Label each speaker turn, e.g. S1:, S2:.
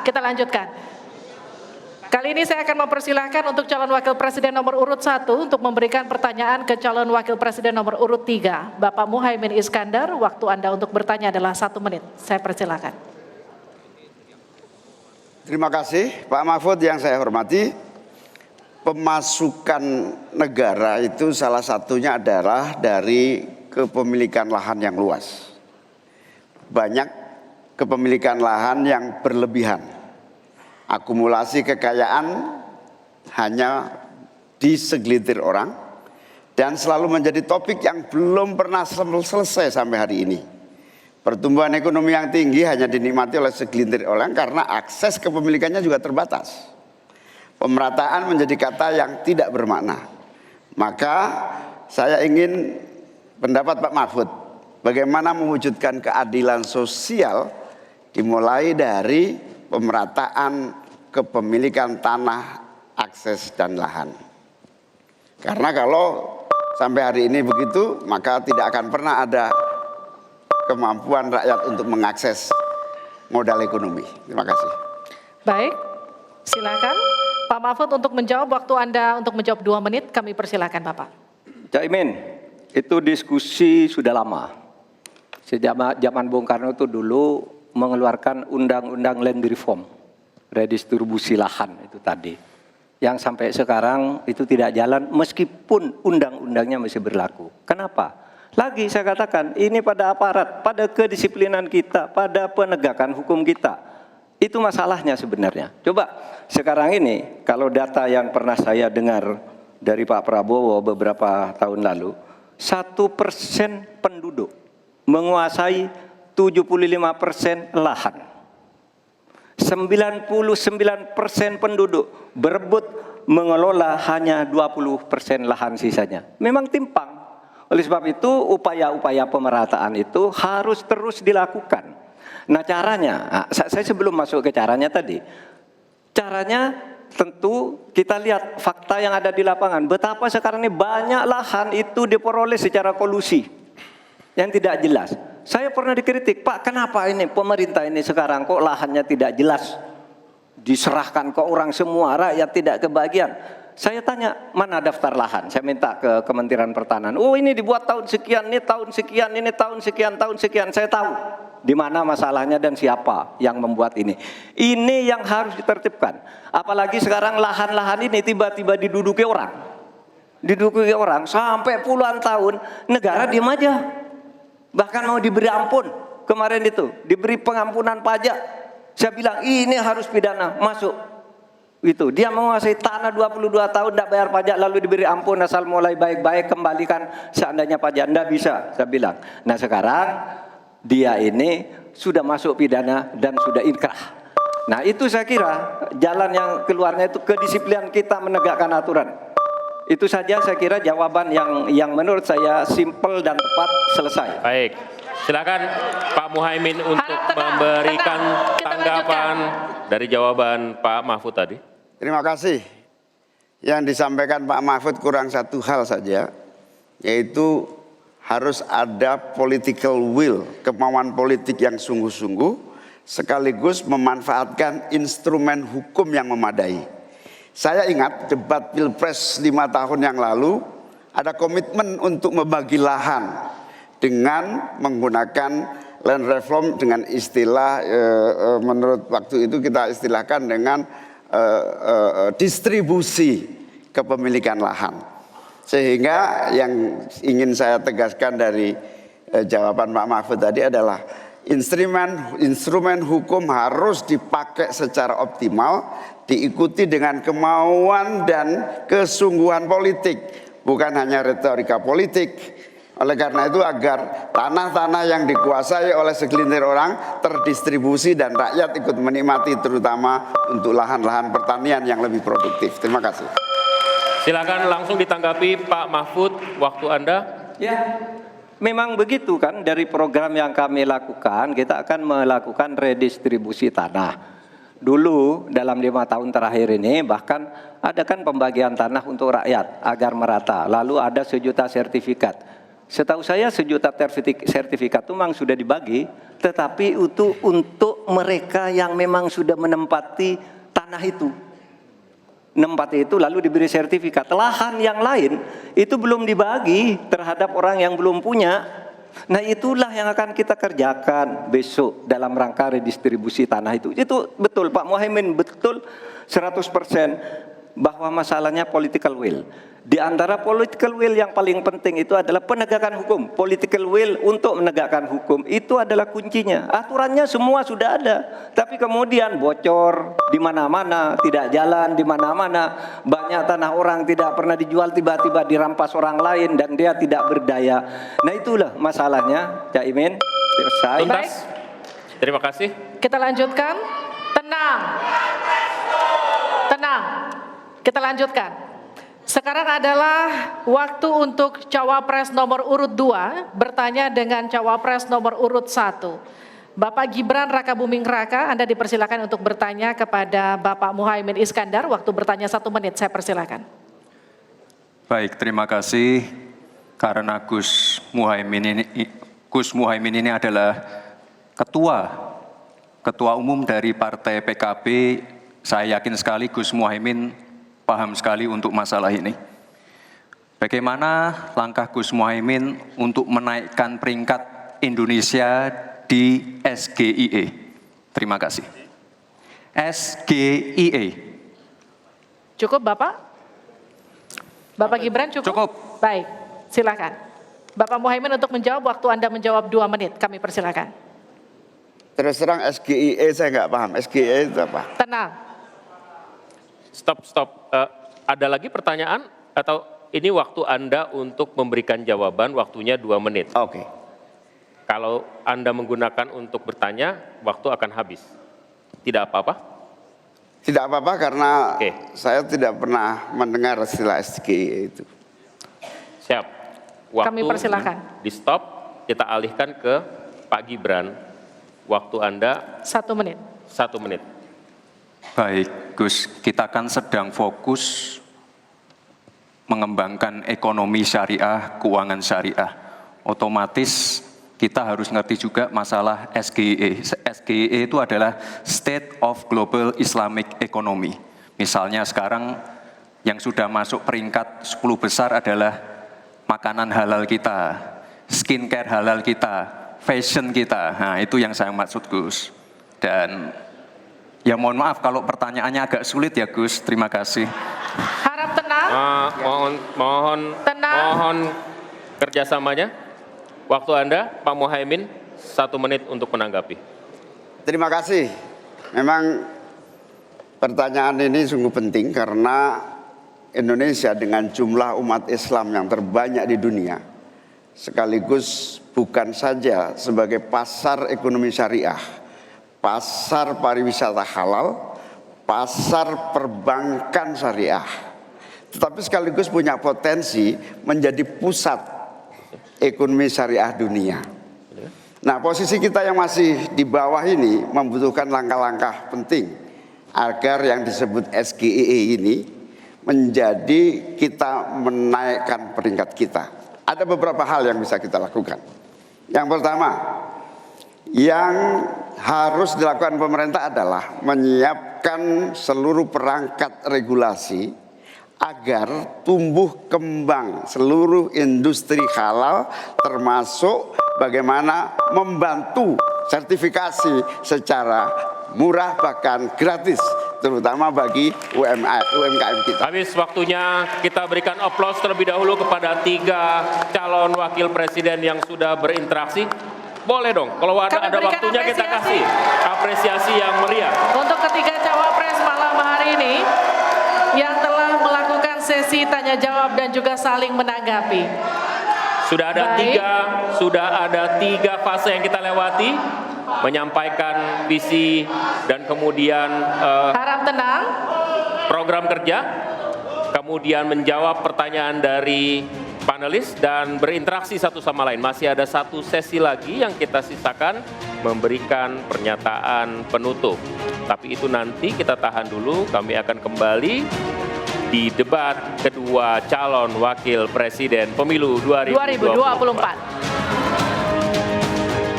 S1: kita lanjutkan. Kali ini saya akan mempersilahkan untuk calon wakil presiden nomor urut 1 untuk memberikan pertanyaan ke calon wakil presiden nomor urut 3. Bapak Muhaimin Iskandar, waktu Anda untuk bertanya adalah 1 menit. Saya persilakan.
S2: Terima kasih Pak Mahfud yang saya hormati. Pemasukan negara itu salah satunya adalah dari kepemilikan lahan yang luas. Banyak kepemilikan lahan yang berlebihan. Akumulasi kekayaan hanya di segelintir orang dan selalu menjadi topik yang belum pernah selesai sampai hari ini. Pertumbuhan ekonomi yang tinggi hanya dinikmati oleh segelintir orang karena akses kepemilikannya juga terbatas. Pemerataan menjadi kata yang tidak bermakna. Maka saya ingin pendapat Pak Mahfud, bagaimana mewujudkan keadilan sosial dimulai dari pemerataan kepemilikan tanah, akses dan lahan. Karena kalau sampai hari ini begitu, maka tidak akan pernah ada kemampuan rakyat untuk mengakses modal ekonomi. Terima kasih.
S1: Baik, silakan Pak Mahfud untuk menjawab. Waktu Anda untuk menjawab 2 menit, kami persilakan Bapak.
S3: Cak Imin, itu diskusi sudah lama. Sejak zaman Bung Karno itu dulu mengeluarkan undang-undang land reform, redistribusi lahan itu tadi. Yang sampai sekarang itu tidak jalan meskipun undang-undangnya masih berlaku. Kenapa? Lagi saya katakan, ini pada aparat, pada kedisiplinan kita, pada penegakan hukum kita. Itu masalahnya sebenarnya. Coba sekarang ini, kalau data yang pernah saya dengar dari Pak Prabowo beberapa tahun lalu, 1% penduduk menguasai 75% lahan. 99% penduduk berebut mengelola hanya 20% lahan sisanya. Memang timpang. Oleh sebab itu upaya-upaya pemerataan itu harus terus dilakukan. Nah caranya, saya sebelum masuk ke caranya tadi. Caranya tentu kita lihat fakta yang ada di lapangan. Betapa sekarang ini banyak lahan itu diperoleh secara kolusi yang tidak jelas. Saya pernah dikritik, Pak kenapa ini pemerintah ini sekarang kok lahannya tidak jelas. Diserahkan ke orang semua, rakyat tidak kebagian. Saya tanya, mana daftar lahan? Saya minta ke Kementerian Pertanian. Oh ini dibuat tahun sekian, ini tahun sekian, ini tahun sekian, tahun sekian. Saya tahu di mana masalahnya dan siapa yang membuat ini. Ini yang harus ditertibkan. Apalagi sekarang lahan-lahan ini tiba-tiba diduduki orang. Diduduki orang sampai puluhan tahun, negara diam aja. Bahkan mau diberi ampun. Kemarin itu, diberi pengampunan pajak. Saya bilang, ini harus pidana, masuk. Itu dia menguasai tanah 22 tahun tidak bayar pajak lalu diberi ampun asal mulai baik-baik kembalikan seandainya pajak. Tidak bisa, saya bilang. Nah sekarang dia ini sudah masuk pidana dan sudah inkrah. Nah itu saya kira jalan yang keluarnya itu kedisiplinan kita menegakkan aturan. Itu saja saya kira jawaban yang menurut saya simpel dan tepat. Selesai.
S4: Baik, silakan Pak Muhaimin untuk memberikan tanggapan dari jawaban Pak Mahfud tadi.
S2: Terima kasih. Yang disampaikan Pak Mahfud kurang satu hal saja, yaitu harus ada political will, kemauan politik yang sungguh-sungguh, sekaligus memanfaatkan instrumen hukum yang memadai. Saya ingat debat Pilpres 5 tahun yang lalu, ada komitmen untuk membagi lahan dengan menggunakan land reform dengan istilah, menurut waktu itu kita istilahkan dengan distribusi kepemilikan lahan. Sehingga yang ingin saya tegaskan dari jawaban Pak Mahfud tadi adalah instrumen hukum harus dipakai secara optimal, diikuti dengan kemauan dan kesungguhan politik, bukan hanya retorika politik. Oleh karena itu agar tanah-tanah yang dikuasai oleh segelintir orang terdistribusi dan rakyat ikut menikmati, terutama untuk lahan-lahan pertanian yang lebih produktif. Terima kasih.
S4: Silakan langsung ditanggapi Pak Mahfud, waktu Anda.
S3: Ya, memang begitu kan, dari program yang kami lakukan, kita akan melakukan redistribusi tanah. Dulu dalam 5 tahun terakhir ini bahkan ada kan pembagian tanah untuk rakyat agar merata. Lalu ada 1 juta sertifikat. Setahu saya 1 juta sertifikat itu memang sudah dibagi, tetapi itu untuk mereka yang memang sudah menempati tanah itu. Menempati itu lalu diberi sertifikat. Lahan yang lain itu belum dibagi terhadap orang yang belum punya. Nah itulah yang akan kita kerjakan besok dalam rangka redistribusi tanah itu. Itu betul Pak Muhaimin, betul 100% bahwa masalahnya political will. Di antara political will yang paling penting itu adalah penegakan hukum. Political will untuk menegakkan hukum itu adalah kuncinya. Aturannya semua sudah ada, tapi kemudian bocor di mana-mana, tidak jalan di mana-mana. Banyak tanah orang tidak pernah dijual, tiba-tiba dirampas orang lain dan dia tidak berdaya. Nah itulah masalahnya, Cak Imin. Selesai.
S4: Tuntas. Terima kasih.
S1: Kita lanjutkan. Tenang. Tenang. Kita lanjutkan. Sekarang adalah waktu untuk cawapres nomor urut 2 bertanya dengan cawapres nomor urut 1. Bapak Gibran Rakabuming Raka, Anda dipersilakan untuk bertanya kepada Bapak Muhaimin Iskandar. Waktu bertanya 1 menit, saya persilakan.
S5: Baik, terima kasih. Karena Gus Muhaimin ini adalah ketua umum dari Partai PKB, saya yakin sekali Gus Muhaimin paham sekali untuk masalah ini. Bagaimana langkah Gus Muhaimin untuk menaikkan peringkat Indonesia di SGIE? Terima kasih. SGIE.
S1: Cukup Bapak? Bapak Gibran cukup?
S5: Cukup.
S1: Baik, silakan. Bapak Muhaimin untuk menjawab, waktu Anda menjawab 2 menit, kami persilakan.
S2: Terus terang SGIE saya nggak paham. SGIE itu apa?
S1: Tenang.
S4: Stop. Ada lagi pertanyaan atau ini waktu Anda untuk memberikan jawaban, waktunya 2 menit.
S2: Oke.
S4: Kalau Anda menggunakan untuk bertanya, waktu akan habis. Tidak apa-apa?
S2: Tidak apa-apa karena
S4: Oke.
S2: saya tidak pernah mendengar istilah SGIE itu.
S4: Siap. Waktu
S1: Kami persilakan.
S4: di stop, kita alihkan ke Pak Gibran. Waktu Anda
S1: 1 menit.
S4: 1 menit.
S5: Baik, Gus, kita kan sedang fokus mengembangkan ekonomi syariah, keuangan syariah. Otomatis kita harus ngerti juga masalah SGIE. SGIE itu adalah State of Global Islamic Economy. Misalnya sekarang yang sudah masuk peringkat 10 besar adalah makanan halal kita, skincare halal kita, fashion kita. Nah, itu yang saya maksud, Gus. Dan ya mohon maaf kalau pertanyaannya agak sulit ya Gus, terima kasih.
S1: Harap tenang. Tenang.
S4: Mohon kerjasamanya. Waktu Anda, Pak Muhaimin, 1 menit untuk menanggapi.
S2: Terima kasih. Memang pertanyaan ini sungguh penting karena Indonesia dengan jumlah umat Islam yang terbanyak di dunia, sekaligus bukan saja sebagai pasar ekonomi syariah, pasar pariwisata halal, pasar perbankan syariah, tetapi sekaligus punya potensi menjadi pusat ekonomi syariah dunia. Nah, posisi kita yang masih di bawah ini membutuhkan langkah-langkah penting agar yang disebut SGIE ini menjadi kita menaikkan peringkat kita. Ada beberapa hal yang bisa kita lakukan. Yang pertama, yang harus dilakukan pemerintah adalah menyiapkan seluruh perangkat regulasi agar tumbuh kembang seluruh industri halal, termasuk bagaimana membantu sertifikasi secara murah bahkan gratis, terutama bagi UMKM kita.
S4: Habis waktunya, kita berikan aplaus terlebih dahulu kepada 3 calon wakil presiden yang sudah berinteraksi. Boleh dong, kalau ada waktunya kita kasih apresiasi yang meriah.
S1: Untuk ketiga cawapres malam hari ini yang telah melakukan sesi tanya jawab dan juga saling menanggapi.
S4: Sudah ada tiga fase yang kita lewati, menyampaikan visi dan kemudian
S1: Harap tenang.
S4: program kerja, kemudian menjawab pertanyaan dari panelis dan berinteraksi satu sama lain. Masih ada 1 sesi lagi yang kita sisakan, memberikan pernyataan penutup. Tapi itu nanti kita tahan dulu, kami akan kembali di debat kedua calon wakil presiden pemilu 2024.